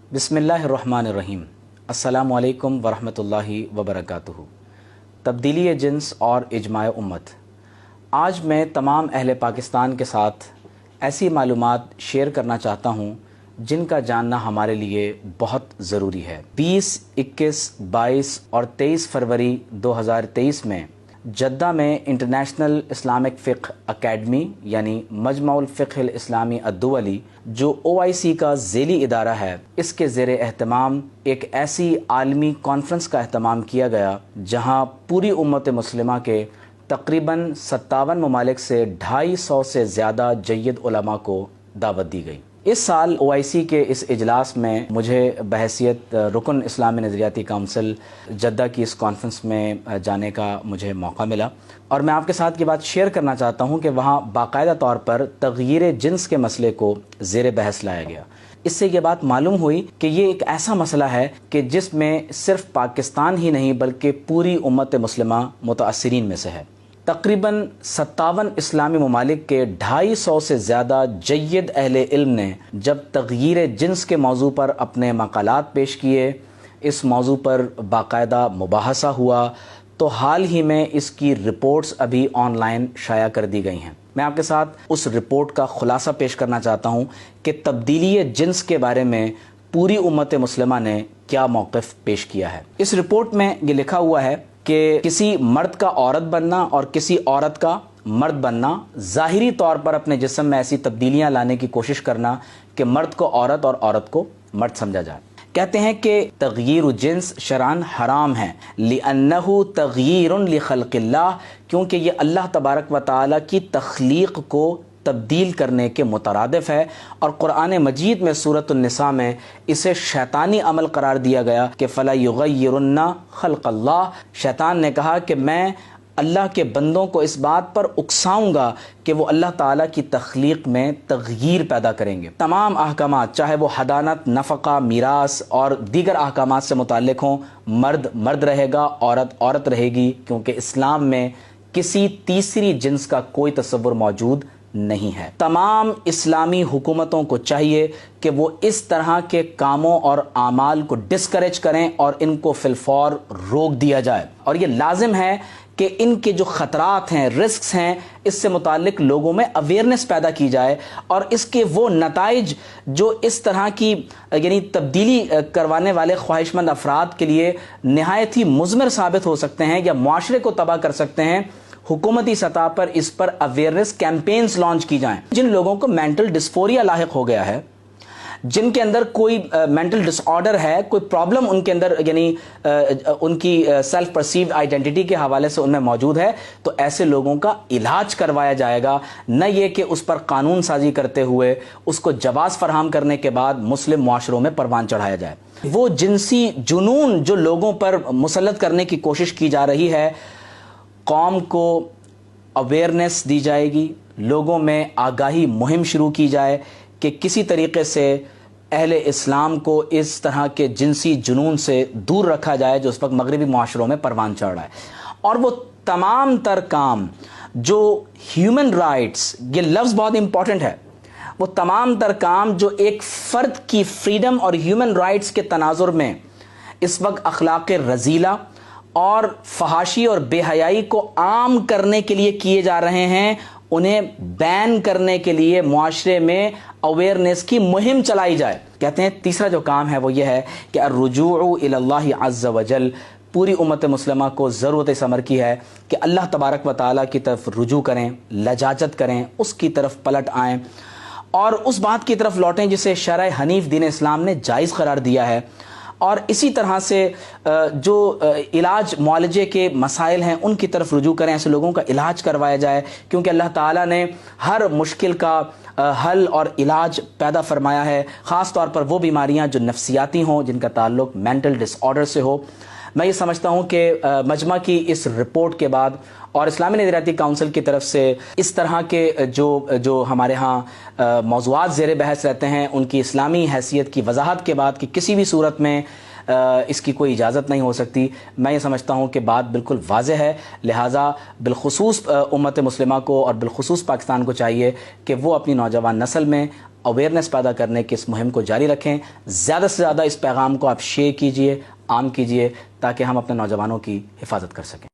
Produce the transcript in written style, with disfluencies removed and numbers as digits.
बिस्मिल्लाहिर्रहमानिर्रहीम। अस्सलामु अलैकुम वरहमतुल्लाहि वबरकातुहू। तब्दीली जिन्स और इजमाए उम्मत। आज मैं तमाम अहले पाकिस्तान के साथ ऐसी मालूमात शेयर करना चाहता हूँ जिनका जानना हमारे लिए बहुत ज़रूरी है। 20, 21, 22 और 23 फरवरी 2023 में जद्दा में इंटरनेशनल इस्लामिक फ़िक़्ह अकेडमी यानी मजमउल फ़िक़्ह इस्लामी अद्दुवली जो OIC का ज़ेली इदारा है, इसके ज़ेरे एहतमाम एक ऐसी आलमी कॉन्फ्रेंस का एहतमाम किया गया जहां पूरी उम्मत मुस्लिमा के तकरीबन 57 ममालिक से 250 से ज़्यादा जय्यद उलमा को दावत दी गई। इस साल OIC के इस इजलास में मुझे बहैसियत रुकन इस्लामी नज़रियाती काउंसिल जद्दा की इस कॉन्फ्रेंस में जाने का मुझे मौका मिला और मैं आपके साथ ये बात शेयर करना चाहता हूँ कि वहाँ बाकायदा तौर पर तग़यीर जिन्स के मसले को ज़ेर बहस लाया गया। इससे ये बात मालूम हुई कि ये एक ऐसा मसला है कि जिसमें सिर्फ पाकिस्तान ही नहीं बल्कि पूरी उम्मत मुस्लिमा मुताअस्सिरीन में से है। तकरीबन 57 इस्लामी ममालिक के 250 से ज़्यादा जय्यद अहले इल्म ने जब तग़यीर जिन्स के मौजू पर अपने मक़ालात पेश किए, इस मौजू पर बाकायदा मुबाहसा हुआ, तो हाल ही में इसकी रिपोर्ट्स अभी ऑनलाइन शाया कर दी गई हैं। मैं आपके साथ उस रिपोर्ट का खुलासा पेश करना चाहता हूँ कि तब्दीली जिन्स के बारे में पूरी उम्मत मुस्लिमा ने क्या मौक़िफ़ पेश किया है। इस रिपोर्ट में ये लिखा हुआ है कि किसी मर्द का औरत बनना और किसी औरत का मर्द बनना, ज़ाहिरी तौर पर अपने जिस्म में ऐसी तब्दीलियां लाने की कोशिश करना कि मर्द को औरत और औरत को मर्द समझा जाए। कहते हैं कि तग़यीर जिन्स शरअन हराम है, लिअन्नहु तग़यीरुन लिखल्क़िल्लाह, क्योंकि ये अल्लाह तबारक व तआला की तख्लीक़ को तब्दील करने के मुतरादिफ है और कुरान मजीद में सूरत निसा में इसे शैतानी अमल करार दिया गया कि फ़ला युग़य्यिरुन्ना ख़ल्क़ल्लाह। शैतान ने कहा कि मैं अल्लाह के बंदों को इस बात पर उकसाऊंगा कि वो अल्लाह ताला की तख्लीक़ में तग़यीर पैदा करेंगे। तमाम अहकामात, चाहे वो हदानत, नफ़क़ा, मीरास और दीगर अहकामात से मुताल्लिक़ हों, मर्द मर्द रहेगा, औरत औरत रहेगी, क्योंकि इस्लाम में किसी तीसरी जिन्स का कोई तसव्वुर मौजूद नहीं है। तमाम इस्लामी हुकूमतों को चाहिए कि वो इस तरह के कामों और आमाल को डिस्करेज करें और इनको फिलफौर रोक दिया जाए। और ये लाजिम है कि इनके जो ख़तरात हैं, रिस्क्स हैं, इससे मुताल्लिक लोगों में अवेयरनेस पैदा की जाए और इसके वो नताइज जो इस तरह की यानी तब्दीली करवाने वाले ख्वाहिशमंद अफराद के लिए नहायत ही मुज़मिर साबित हो सकते हैं या मुआशरे को तबाह कर सकते हैं, हुकूमती सतह पर इस पर अवेयरनेस कैंपेन्स लॉन्च की जाएं। जिन लोगों को मेंटल डिस्फोरिया लाहिक हो गया है, जिनके अंदर कोई मेंटल डिसऑर्डर है, कोई प्रॉब्लम उनके अंदर यानी उनकी सेल्फ परसीव्ड आइडेंटिटी के हवाले से उनमें मौजूद है, तो ऐसे लोगों का इलाज करवाया जाएगा, न ये कि उस पर कानून साजी करते हुए उसको जवाज़ फराहम करने के बाद मुस्लिम मुआशरों में परवान चढ़ाया जाए। वो जिनसी जुनून जो लोगों पर मुसल्लत करने की कोशिश की जा रही है, कौम को अवेयरनेस दी जाएगी, लोगों में आगाही मुहिम शुरू की जाए कि किसी तरीके से अहले इस्लाम को इस तरह के जिनसी जुनून से दूर रखा जाए जो उस वक्त मगरबी मुआशरों में परवान चढ़ रहा है। और वो तमाम तर काम जो ह्यूमन राइट्स, ये लफ्ज़ बहुत इंपॉर्टेंट है, वो तमाम तर काम जो एक फ़र्द की फ्रीडम और ह्यूमन राइट्स के तनाजुर में इस वक्त अखलाक़ रज़ीला और फहाशी और बेहयाई को आम करने के लिए किए जा रहे हैं, उन्हें बैन करने के लिए मुआशरे में अवेयरनेस की मुहिम चलाई जाए। कहते हैं तीसरा जो काम है वो ये है कि अर्रुजूउ इलल्लाहि अज़्ज़ वजल, पूरी उम्मत मुस्लिमा को ज़रूरत इस अमर की है कि अल्लाह तबारक व तआला की तरफ रुजू करें, लजाजत करें, उसकी तरफ पलट आएँ और उस बात की तरफ लौटें जिसे शरअ हनीफ दीन इस्लाम ने जायज़ करार दिया है। और इसी तरह से जो इलाज मुआलजे के मसाइल हैं उनकी तरफ रुजू करें, ऐसे लोगों का इलाज करवाया जाए, क्योंकि अल्लाह ताला ने हर मुश्किल का हल और इलाज पैदा फरमाया है, ख़ास तौर पर वो बीमारियां जो नफ्सियाती हों, जिनका ताल्लुक़ मेंटल डिसऑर्डर से हो। मैं ये समझता हूँ कि मजमा की इस रिपोर्ट के बाद और इस्लामी नज़रियाती काउंसिल की तरफ से इस तरह के जो हमारे यहाँ मौज़ूआत ज़ेर बहस रहते हैं, उनकी इस्लामी हैसियत की वजाहत के बाद कि किसी भी सूरत में इसकी कोई इजाज़त नहीं हो सकती। मैं ये समझता हूँ कि बात बिल्कुल वाज़ेह है, लिहाजा बिलखुसूस उम्मत मुस्लिमा को और बिलखुसूस पाकिस्तान को चाहिए कि वो अपनी नौजवान नस्ल में اویئرنیس پیدا کرنے کی اس مہم کو جاری رکھیں. زیادہ سے زیادہ اس پیغام کو آپ شیئر کیجئے، عام کیجئے، تاکہ ہم اپنے نوجوانوں کی حفاظت کر سکیں.